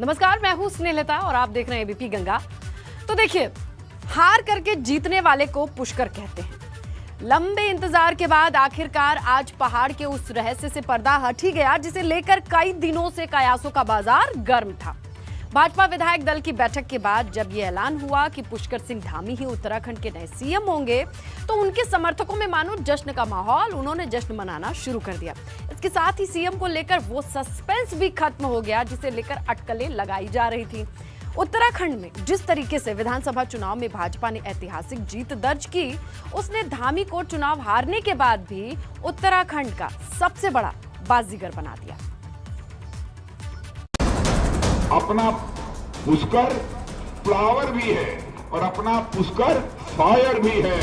नमस्कार, मैं हूं स्नेहलता और आप देख रहे हैं एबीपी गंगा। तो देखिए, हार करके जीतने वाले को पुष्कर कहते हैं। लंबे इंतजार के बाद आखिरकार आज पहाड़ के उस रहस्य से पर्दा हट ही गया जिसे लेकर कई दिनों से कयासों का बाजार गर्म था। भाजपा विधायक दल की बैठक के बाद जब यह ऐलान हुआ कि पुष्कर सिंह धामी ही उत्तराखंड के नए सीएम होंगे, तो उनके समर्थकों में मानो जश्न का माहौल, उन्होंने जश्न मनाना शुरू कर दिया। इसके साथ ही सीएम को लेकर वो सस्पेंस भी खत्म हो गया जिसे लेकर अटकलें लगाई जा रही थी। उत्तराखंड में जिस तरीके से विधानसभा चुनाव में भाजपा ने ऐतिहासिक जीत दर्ज की, उसने धामी को चुनाव हारने के बाद भी उत्तराखंड का सबसे बड़ा बाजीगर बना दिया। अपना पुष्कर फ्लावर भी है और अपना पुष्कर फायर भी है।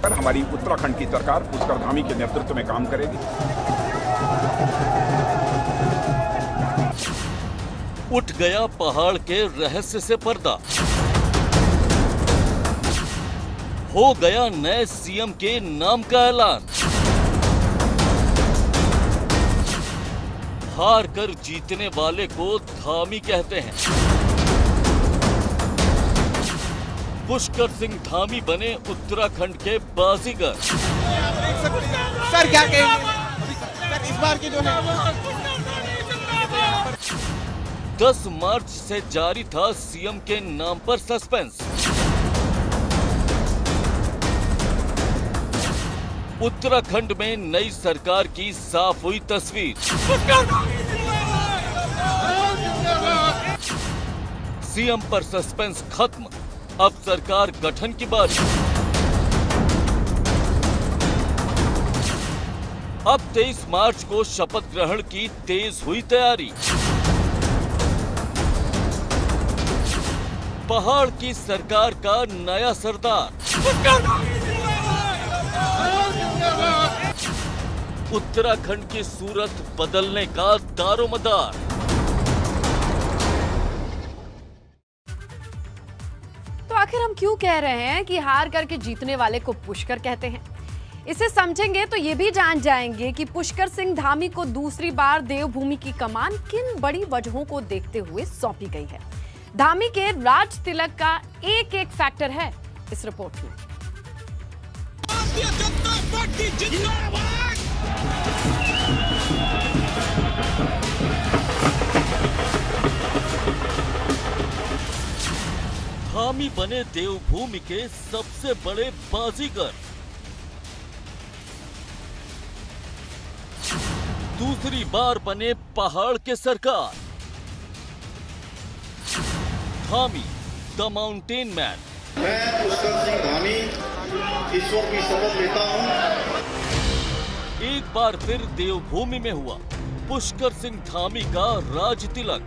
हमारी उत्तराखंड की सरकार पुष्कर धामी के नेतृत्व में काम करेगी। उठ गया पहाड़ के रहस्य से पर्दा, हो गया नए सीएम के नाम का ऐलान। हार कर जीतने वाले को धामी कहते हैं। पुष्कर सिंह धामी बने उत्तराखंड के बाजीगर। सर क्या कहेंगे सर इस बार की जो है 10 मार्च से जारी था सीएम के नाम पर सस्पेंस। उत्तराखंड में नई सरकार की साफ हुई तस्वीर। सीएम पर सस्पेंस खत्म, अब सरकार गठन की बारी। अब 23 मार्च को शपथ ग्रहण की तेज हुई तैयारी। पहाड़ की सरकार का नया सरदार। उत्तराखंड की सूरत बदलने का दारोमदार। तो आखिर हम क्यों कह रहे हैं कि हार करके जीतने वाले को पुष्कर कहते हैं? इसे समझेंगे तो ये भी जान जाएंगे कि पुष्कर सिंह धामी को दूसरी बार देवभूमि की कमान किन बड़ी वजहों को देखते हुए सौंपी गई है। धामी के राज तिलक का एक एक फैक्टर है इस रिपोर्ट में। धामी बने देवभूमि के सबसे बड़े बाजीगर। दूसरी बार बने पहाड़ के सरकार। Dhami the mountain man. मैं पुष्कर सिंह धामी ईश्वर की शपथ लेता हूं। एक बार फिर देवभूमि में हुआ पुष्कर सिंह धामी का राज तिलक।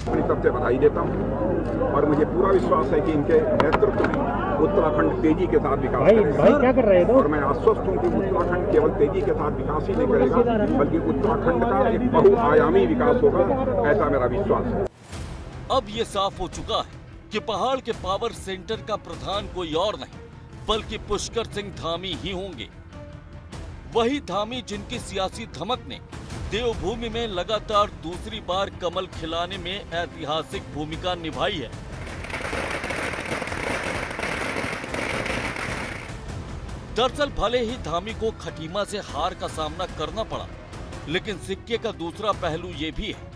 अपनी तरफ से बधाई देता हूं और मुझे पूरा विश्वास है कि इनके नेतृत्व में उत्तराखंड तेजी के साथ विकास करेगा। भाई क्या कर रहे हैं? और मैं आश्वस्त हूं कि उत्तराखंड केवल तेजी के साथ विकास ही नहीं करेगा, बल्कि उत्तराखंड का एक बहुआयामी विकास होगा, ऐसा मेरा विश्वास है। अब ये साफ हो चुका है कि पहाड़ के पावर सेंटर का प्रधान कोई और नहीं बल्कि पुष्कर सिंह धामी ही होंगे। वही धामी जिनकी सियासी धमक ने देवभूमि में लगातार दूसरी बार कमल खिलाने में ऐतिहासिक भूमिका निभाई है। दरअसल भले ही धामी को खटीमा से हार का सामना करना पड़ा, लेकिन सिक्के का दूसरा पहलू ये भी है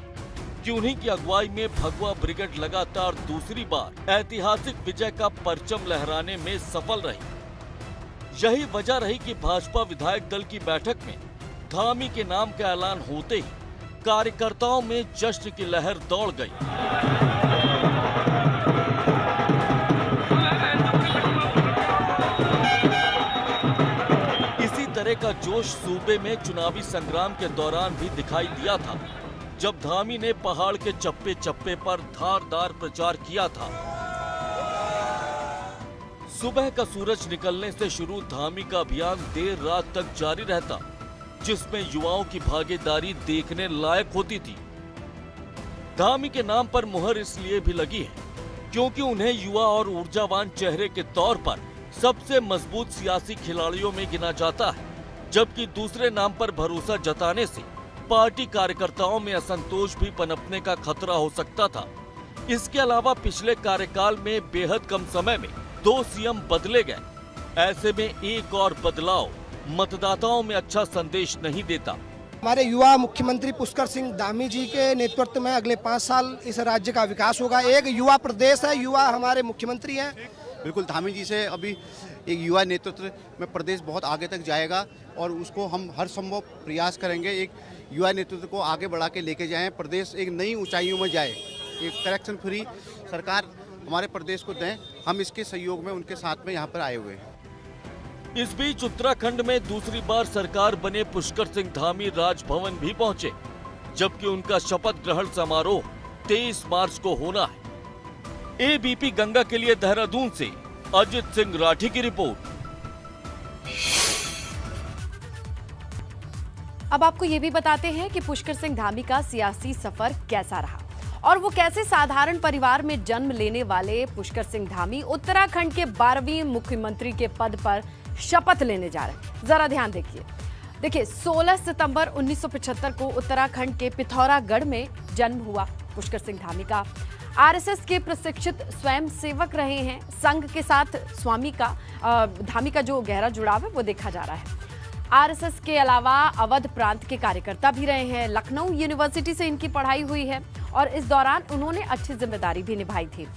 कि उन्हीं की अगुवाई में भगवा ब्रिगेड लगातार दूसरी बार ऐतिहासिक विजय का परचम लहराने में सफल रही। यही वजह रही कि भाजपा विधायक दल की बैठक में धामी के नाम का ऐलान होते ही कार्यकर्ताओं में जश्न की लहर दौड़ गई। इसी तरह का जोश सूबे में चुनावी संग्राम के दौरान भी दिखाई दिया था, जब धामी ने पहाड़ के चप्पे चप्पे पर धारदार प्रचार किया था। सुबह का सूरज निकलने से शुरू धामी का अभियान देर रात तक जारी रहता, जिसमें युवाओं की भागीदारी देखने लायक होती थी। धामी के नाम पर मुहर इसलिए भी लगी है क्योंकि उन्हें युवा और ऊर्जावान चेहरे के तौर पर सबसे मजबूत सियासी खिलाड़ियों में गिना जाता है, जबकि दूसरे नाम पर भरोसा जताने से पार्टी कार्यकर्ताओं में असंतोष भी पनपने का खतरा हो सकता था। इसके अलावा पिछले कार्यकाल में बेहद कम समय में 2 सीएम बदले गए। ऐसे में एक और बदलाव मतदाताओं में अच्छा संदेश नहीं देता। हमारे युवा मुख्यमंत्री पुष्कर सिंह धामी जी के नेतृत्व में अगले 5 साल इस राज्य का विकास होगा। एक युवा प्रदेश है, युवा हमारे मुख्यमंत्री हैं। बिल्कुल, धामी जी से अभी एक युवा नेतृत्व में प्रदेश बहुत आगे तक जाएगा और उसको हम हर संभव प्रयास करेंगे। एक युवा नेतृत्व को आगे बढ़ा के लेके जाएं, प्रदेश एक नई ऊंचाइयों में जाए, एक करप्शन फ्री सरकार हमारे प्रदेश को दें। हम इसके सहयोग में उनके साथ में यहाँ पर आए हुए हैं। इस बीच उत्तराखंड में दूसरी बार सरकार बने पुष्कर सिंह धामी राजभवन भी पहुंचे, जबकि उनका शपथ ग्रहण समारोह 23 मार्च को होना है। एबीपी गंगा के लिए देहरादून से अजित सिंह राठी की रिपोर्ट। अब आपको ये भी बताते हैं कि पुष्कर सिंह धामी का सियासी सफर कैसा रहा और वो कैसे साधारण परिवार में जन्म लेने वाले पुष्कर सिंह धामी उत्तराखंड के 12वें मुख्यमंत्री के पद पर शपथ लेने जा रहे हैं। जरा ध्यान देखिए 16 सितंबर 1975 को उत्तराखंड के पिथौरागढ़ में जन्म हुआ पुष्कर सिंह धामी का। आरएसएस के प्रशिक्षित स्वयं सेवक रहे हैं। संघ के साथ धामी का जो गहरा जुड़ाव है वो देखा जा रहा है। आरएसएस के अलावा अवध प्रांत के कार्यकर्ता भी रहे हैं। लखनऊ यूनिवर्सिटी से इनकी पढ़ाई हुई है और इस दौरान उन्होंने अच्छी जिम्मेदारी भी निभाई थी।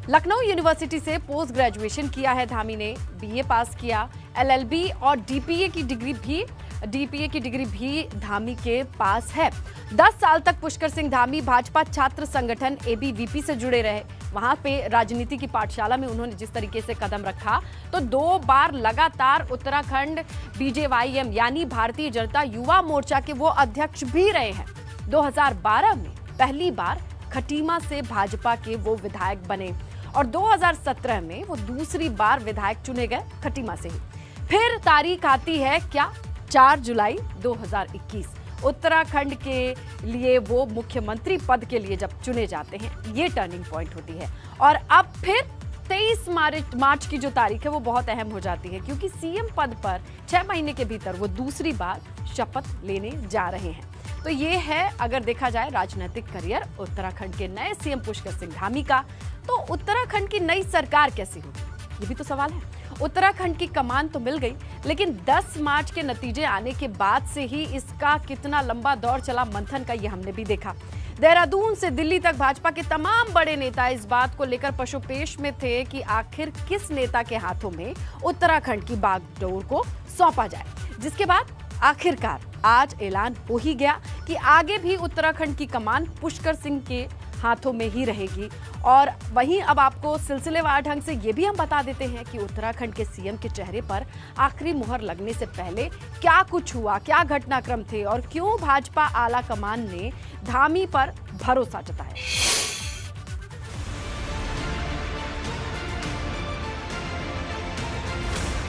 लखनऊ यूनिवर्सिटी से पोस्ट ग्रेजुएशन किया है धामी ने, बीए पास किया, एलएलबी और डीपीए की डिग्री भी धामी के पास है। 10 साल तक पुष्कर सिंह धामी भाजपा छात्र संगठन एबीवीपी से जुड़े रहे। वहां पे राजनीति की पाठशाला में उन्होंने जिस तरीके से कदम रखा तो 2 बार लगातार उत्तराखंड बीजेवाईएम यानी भारतीय जनता युवा मोर्चा के वो अध्यक्ष भी रहे हैं। 2012 में पहली बार खटीमा से भाजपा के वो विधायक बने और 2017 में वो दूसरी बार विधायक चुने गए खटीमा से ही। फिर तारीख आती है क्या 4 जुलाई 2021। उत्तराखंड के लिए वो मुख्यमंत्री पद के लिए जब चुने जाते हैं, ये टर्निंग पॉइंट होती है। और अब फिर 23 मार्च की जो तारीख है वो बहुत अहम हो जाती है, क्योंकि सीएम पद पर 6 महीने के भीतर वो दूसरी बार शपथ लेने जा रहे हैं। तो ये है अगर देखा जाए राजनीतिक करियर उत्तराखंड के नए सीएम पुष्कर सिंह धामी का। तो उत्तराखंड की नई सरकार कैसी होगी, ये भी तो सवाल है। उत्तराखंड की कमान तो मिल गई, लेकिन 10 मार्च के नतीजे आने के बाद से ही इसका कितना लंबा दौर चला मंथन का, ये हमने भी देखा। देहरादून से दिल्ली तक भाजपा के तमाम बड़े नेता इस बात को लेकर पशुपेश में थे कि आखिर किस नेता के हाथों में उत्तराखंड की बागडोर को सौंपा जाए, जिसके बाद आखिरकार आज ऐलान हो ही गया कि आगे भी उत्तराखंड की कमान पुष्कर सिंह के हाथों में ही रहेगी। और वहीं अब आपको सिलसिलेवार ढंग से ये भी हम बता देते हैं कि उत्तराखंड के सीएम के चेहरे पर आखिरी मुहर लगने से पहले क्या कुछ हुआ, क्या घटनाक्रम थे और क्यों भाजपा आला कमान ने धामी पर भरोसा जताया।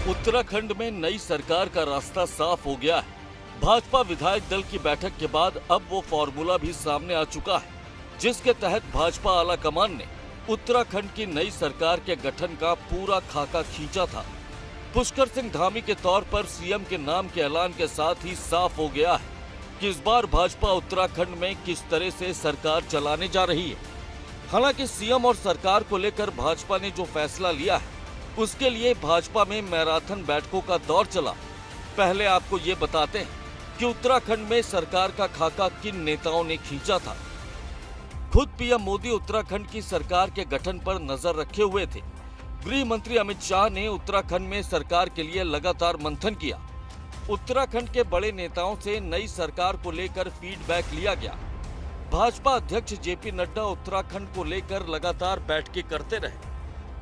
उत्तराखंड में नई सरकार का रास्ता साफ हो गया है। भाजपा विधायक दल की बैठक के बाद अब वो फॉर्मूला भी सामने आ चुका है, जिसके तहत भाजपा आला कमान ने उत्तराखंड की नई सरकार के गठन का पूरा खाका खींचा था। पुष्कर सिंह धामी के तौर पर सीएम के नाम के ऐलान के साथ ही साफ हो गया है कि इस बार भाजपा उत्तराखंड में किस तरह से सरकार चलाने जा रही है। हालांकि सीएम और सरकार को लेकर भाजपा ने जो फैसला लिया है, उसके लिए भाजपा में मैराथन बैठकों का दौर चला। पहले आपको ये बताते हैं कि उत्तराखंड में सरकार का खाका किन नेताओं ने खींचा था। खुद पीएम मोदी उत्तराखंड की सरकार के गठन पर नजर रखे हुए थे। गृह मंत्री अमित शाह ने उत्तराखंड में सरकार के लिए लगातार मंथन किया। उत्तराखंड के बड़े नेताओं से नई सरकार को लेकर फीडबैक लिया गया। भाजपा अध्यक्ष जेपी नड्डा उत्तराखंड को लेकर लगातार बैठकें करते रहे।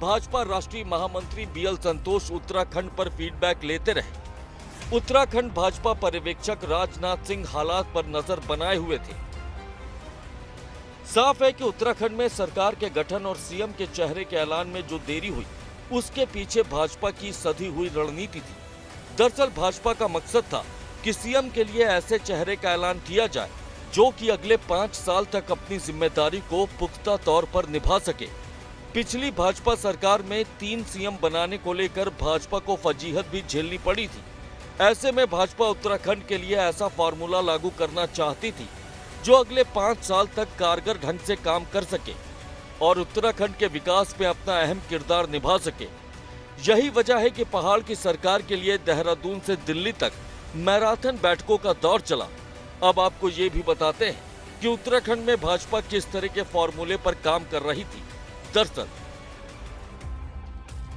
भाजपा राष्ट्रीय महामंत्री बीएल संतोष उत्तराखंड पर फीडबैक लेते रहे। उत्तराखंड भाजपा पर्यवेक्षक राजनाथ सिंह हालात पर नजर बनाए हुए थे। साफ है कि उत्तराखंड में सरकार के गठन और सीएम के चेहरे के ऐलान में जो देरी हुई, उसके पीछे भाजपा की सधी हुई रणनीति थी। दरअसल भाजपा का मकसद था कि सीएम के लिए ऐसे चेहरे का ऐलान किया जाए जो कि अगले 5 साल तक अपनी जिम्मेदारी को पुख्ता तौर पर निभा सके। पिछली भाजपा सरकार में 3 सीएम बनाने को लेकर भाजपा को फजीहत भी झेलनी पड़ी थी। ऐसे में भाजपा उत्तराखंड के लिए ऐसा फार्मूला लागू करना चाहती थी जो अगले 5 साल तक कारगर ढंग से काम कर सके और उत्तराखंड के विकास में अपना अहम किरदार निभा सके। यही वजह है कि पहाड़ की सरकार के लिए देहरादून से दिल्ली तक मैराथन बैठकों का दौर चला। अब आपको ये भी बताते हैं कि उत्तराखंड में भाजपा किस तरह के फॉर्मूले पर काम कर रही थी। दरअसल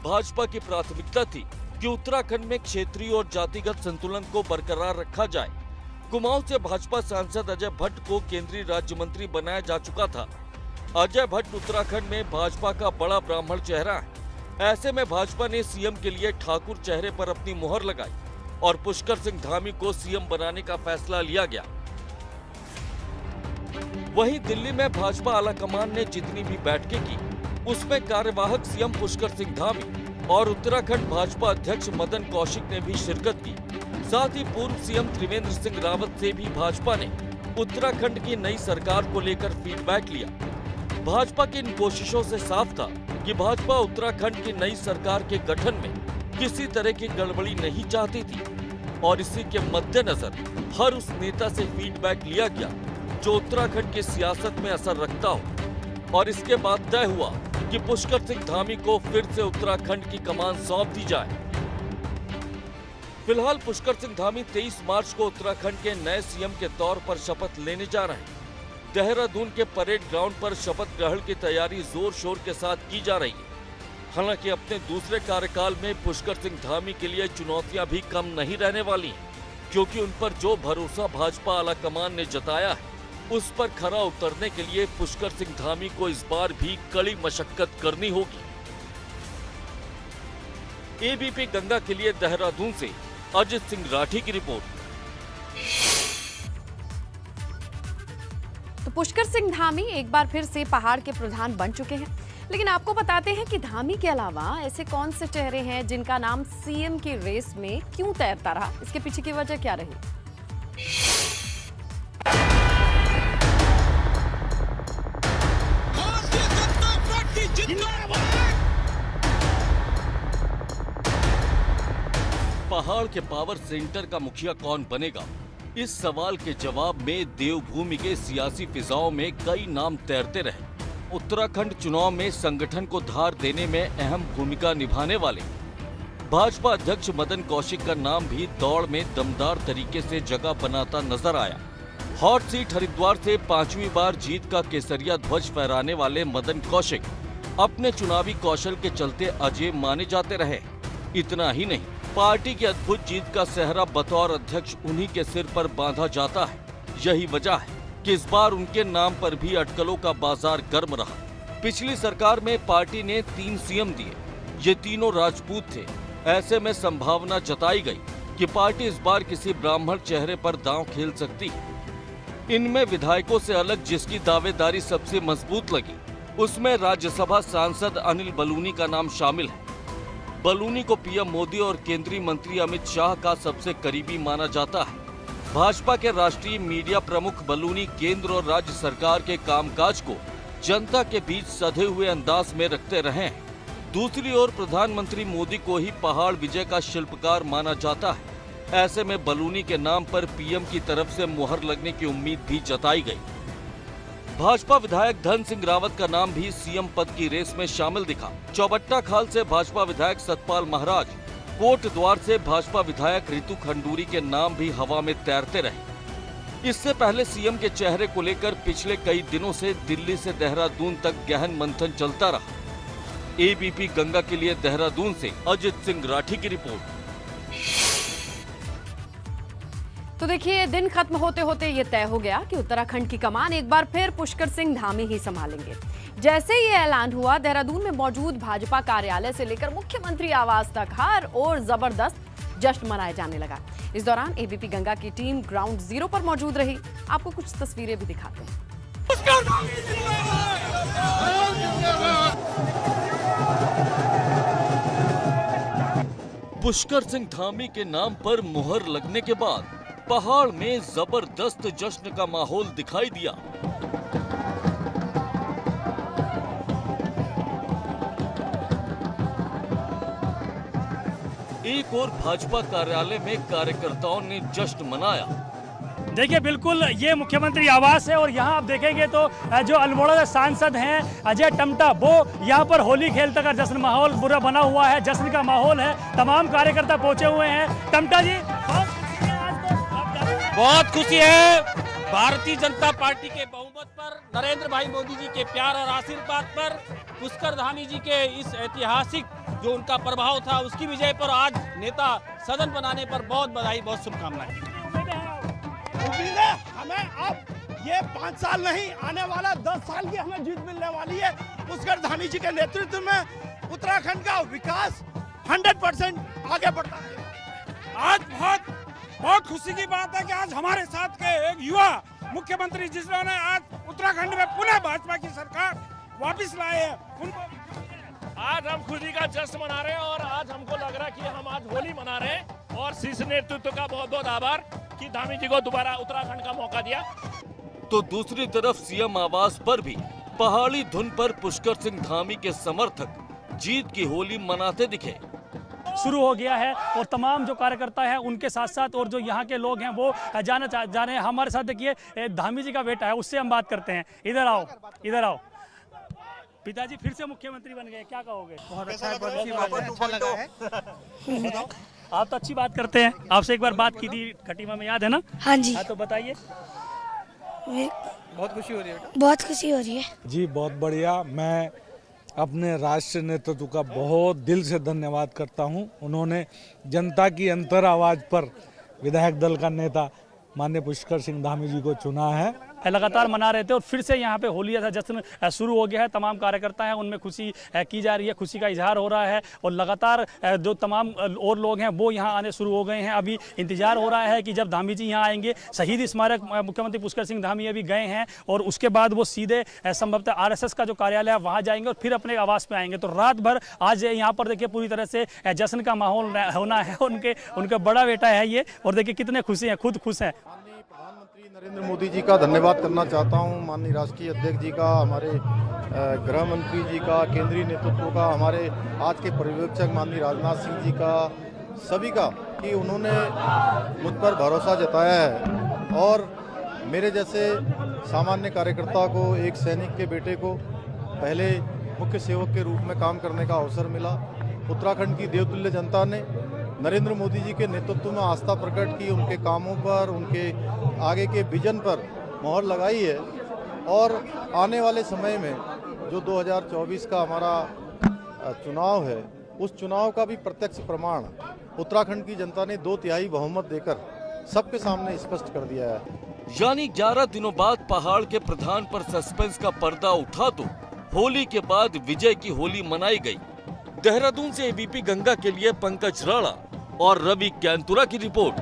भाजपा की प्राथमिकता थी कि उत्तराखंड में क्षेत्रीय और जातिगत संतुलन को बरकरार रखा जाए। कुमाऊं से भाजपा सांसद अजय भट्ट को केंद्रीय राज्य मंत्री बनाया जा चुका था। अजय भट्ट उत्तराखंड में भाजपा का बड़ा ब्राह्मण चेहरा है। ऐसे में भाजपा ने सीएम के लिए ठाकुर चेहरे पर अपनी मुहर लगाई और पुष्कर सिंह धामी को सीएम बनाने का फैसला लिया गया। वहीं दिल्ली में भाजपा आलाकमान ने जितनी भी बैठकें की उसमें कार्यवाहक सीएम पुष्कर सिंह धामी और उत्तराखंड भाजपा अध्यक्ष मदन कौशिक ने भी शिरकत की। साथ ही पूर्व सीएम त्रिवेंद्र सिंह रावत से भी भाजपा ने उत्तराखंड की नई सरकार को लेकर फीडबैक लिया। भाजपा की इन कोशिशों से साफ था कि भाजपा उत्तराखंड की नई सरकार के गठन में किसी तरह की गड़बड़ी नहीं चाहती थी और इसी के मद्देनजर हर उस नेता से फीडबैक लिया गया जो उत्तराखंड की सियासत में असर रखता हो और इसके बाद तय हुआ कि पुष्कर सिंह धामी को फिर से उत्तराखंड की कमान सौंप दी जाए। फिलहाल पुष्कर सिंह धामी 23 मार्च को उत्तराखंड के नए सीएम के तौर पर शपथ लेने जा रहे हैं। देहरादून के परेड ग्राउंड पर शपथ ग्रहण की तैयारी जोर शोर के साथ की जा रही है। हालांकि अपने दूसरे कार्यकाल में पुष्कर सिंह धामी के लिए चुनौतियां भी कम नहीं रहने वाली हैं, क्योंकि उन पर जो भरोसा भाजपा आलाकमान ने जताया है उस पर खरा उतरने के लिए पुष्कर सिंह धामी को इस बार भी कड़ी मशक्कत करनी होगी। एबीपी गंगा के लिए देहरादून से अजित सिंह राठी की रिपोर्ट। तो पुष्कर सिंह धामी एक बार फिर से पहाड़ के प्रधान बन चुके हैं, लेकिन आपको बताते हैं कि धामी के अलावा ऐसे कौन से चेहरे हैं जिनका नाम सीएम की रेस में क्यों तैरता रहा, इसके पीछे की वजह क्या रही। पहाड़ के पावर सेंटर का मुखिया कौन बनेगा, इस सवाल के जवाब में देवभूमि के सियासी फिजाओं में कई नाम तैरते रहे। उत्तराखंड चुनाव में संगठन को धार देने में अहम भूमिका निभाने वाले भाजपा अध्यक्ष मदन कौशिक का नाम भी दौड़ में दमदार तरीके से जगह बनाता नजर आया। हॉट सीट हरिद्वार से 5वीं बार जीत का केसरिया ध्वज फहराने वाले मदन कौशिक अपने चुनावी कौशल के चलते अजय माने जाते रहे। इतना ही नहीं, पार्टी की अद्भुत जीत का सेहरा बतौर अध्यक्ष उन्हीं के सिर पर बांधा जाता है। यही वजह है कि इस बार उनके नाम पर भी अटकलों का बाजार गर्म रहा। पिछली सरकार में पार्टी ने 3 सीएम दिए, ये तीनों राजपूत थे। ऐसे में संभावना जताई गई कि पार्टी इस बार किसी ब्राह्मण चेहरे पर दांव खेल सकती है। इनमें विधायकों से अलग जिसकी दावेदारी सबसे मजबूत लगी उसमें राज्यसभा सांसद अनिल बलूनी का नाम शामिल है। बलूनी को पीएम मोदी और केंद्रीय मंत्री अमित शाह का सबसे करीबी माना जाता है। भाजपा के राष्ट्रीय मीडिया प्रमुख बलूनी केंद्र और राज्य सरकार के कामकाज को जनता के बीच सधे हुए अंदाज में रखते रहे हैं। दूसरी ओर प्रधानमंत्री मोदी को ही पहाड़ विजय का शिल्पकार माना जाता है। ऐसे में बलूनी के नाम पर पीएम की तरफ से मुहर लगने की उम्मीद भी जताई गई। भाजपा विधायक धन सिंह रावत का नाम भी सीएम पद की रेस में शामिल दिखा। चौबट्टा खाल से भाजपा विधायक सतपाल महाराज, कोट द्वार से भाजपा विधायक रितु खंडूरी के नाम भी हवा में तैरते रहे। इससे पहले सीएम के चेहरे को लेकर पिछले कई दिनों से दिल्ली से देहरादून तक गहन मंथन चलता रहा। एबीपी गंगा के लिए देहरादून से अजित सिंह राठी की रिपोर्ट। तो देखिए, दिन खत्म होते होते ये तय हो गया कि उत्तराखंड की कमान एक बार फिर पुष्कर सिंह धामी ही संभालेंगे। जैसे ये ऐलान हुआ, देहरादून में मौजूद भाजपा कार्यालय से लेकर मुख्यमंत्री आवास तक हर ओर जबरदस्त जश्न मनाया जाने लगा। इस दौरान एबीपी गंगा की टीम ग्राउंड जीरो पर मौजूद रही। आपको कुछ तस्वीरें भी दिखाते हैं। पुष्कर सिंह धामी के नाम पर मुहर लगने के बाद पहाड़ में जबरदस्त जश्न का माहौल दिखाई दिया। एक और भाजपा कार्यालय में कार्यकर्ताओं ने जश्न मनाया। देखिए बिल्कुल ये मुख्यमंत्री आवास है और यहाँ आप देखेंगे तो जो अल्मोड़ा के सांसद हैं अजय टमटा, वो यहाँ पर होली खेलते का जश्न माहौल पूरा बना हुआ है, जश्न का माहौल है, तमाम कार्यकर्ता पहुंचे हुए हैं। टमटा जी बहुत खुशी है भारतीय जनता पार्टी के बहुमत पर, नरेंद्र भाई मोदी जी के प्यार और आशीर्वाद पर, पुष्कर धामी जी के इस ऐतिहासिक जो उनका प्रभाव था उसकी विजय पर, आज नेता सदन बनाने पर बहुत बधाई, बहुत शुभकामनाएं। उम्मीद है हमें अब ये 5 साल नहीं, आने वाला 10 साल की हमें जीत मिलने वाली है। पुष्कर धामी जी के नेतृत्व में उत्तराखंड का विकास 100% आगे बढ़ता है। आज बहुत खुशी की बात है कि आज हमारे साथ के एक युवा मुख्यमंत्री जिन्होंने आज उत्तराखंड में पुनः भाजपा की सरकार वापस लाए है, उनको आज हम खुशी का जश्न मना रहे हैं और आज हमको लग रहा है कि हम आज होली मना रहे हैं और शीर्ष नेतृत्व का बहुत बहुत आभार कि धामी जी को दोबारा उत्तराखंड का मौका दिया। तो दूसरी तरफ सीएम आवास पर भी पहाड़ी धुन पर पुष्कर सिंह धामी के समर्थक जीत की होली मनाते दिखे। शुरू हो गया है और तमाम जो कार्यकर्ता हैं उनके साथ साथ और जो यहाँ के लोग हैं वो जा रहे हैं। हमारे साथ देखिए धामी जी का बेटा है, उससे हम बात करते हैं। इधर आओ, इधर आओ। पिताजी फिर से मुख्यमंत्री बन गए, क्या कहोगे? बहुत अच्छा लगा है। आप तो अच्छी बात करते हैं, आपसे एक बार बात की थी खटीमा में, याद है ना? हाँ जी। हाँ तो बताइए। बहुत खुशी हो रही है बेटा। बहुत खुशी हो रही है जी, बहुत बढ़िया। मैं अपने राष्ट्रीय नेतृत्व का बहुत दिल से धन्यवाद करता हूं। उन्होंने जनता की अंतर आवाज पर विधायक दल का नेता माननीय पुष्कर सिंह धामी जी को चुना है। लगातार मना रहे थे और फिर से यहाँ पे होली का जश्न शुरू हो गया है। तमाम कार्यकर्ता हैं उनमें खुशी की जा रही है, खुशी का इजहार हो रहा है और लगातार जो तमाम और लोग हैं वो यहाँ आने शुरू हो गए हैं। अभी इंतजार हो रहा है कि जब धामी जी यहाँ आएंगे, शहीद स्मारक मुख्यमंत्री पुष्कर सिंह धामी अभी गए हैं और उसके बाद वो सीधे संभवतः RSS का जो कार्यालय है वहाँ जाएंगे और फिर अपने आवास पे आएंगे। तो रात भर आज यहाँ पर देखिए पूरी तरह से जश्न का माहौल होना है। उनका बड़ा बेटा है ये और देखिए कितने खुशी हैं, खुद खुश हैं। प्रधानमंत्री नरेंद्र मोदी जी का धन्यवाद करना चाहता हूं, माननीय राष्ट्रीय अध्यक्ष जी का, हमारे गृह मंत्री जी का, केंद्रीय नेतृत्व का, हमारे आज के पर्यवेक्षक माननीय राजनाथ सिंह जी का, सभी का कि उन्होंने मुझ पर भरोसा जताया है और मेरे जैसे सामान्य कार्यकर्ता को, एक सैनिक के बेटे को पहले मुख्य सेवक के रूप में काम करने का अवसर मिला। उत्तराखंड की देवतुल्य जनता ने नरेंद्र मोदी जी के नेतृत्व में आस्था प्रकट की, उनके कामों पर, उनके आगे के विजन पर मोहर लगाई है और आने वाले समय में जो 2024 का हमारा चुनाव है, उस चुनाव का भी प्रत्यक्ष प्रमाण उत्तराखंड की जनता ने 2/3 बहुमत देकर सबके सामने स्पष्ट कर दिया है। यानी 11 दिनों बाद पहाड़ के प्रधान पर सस्पेंस का पर्दा उठा तो होली के बाद विजय की होली मनाई गई। देहरादून से एबीपी गंगा के लिए पंकज राणा और रवि कैंतुरा की रिपोर्ट।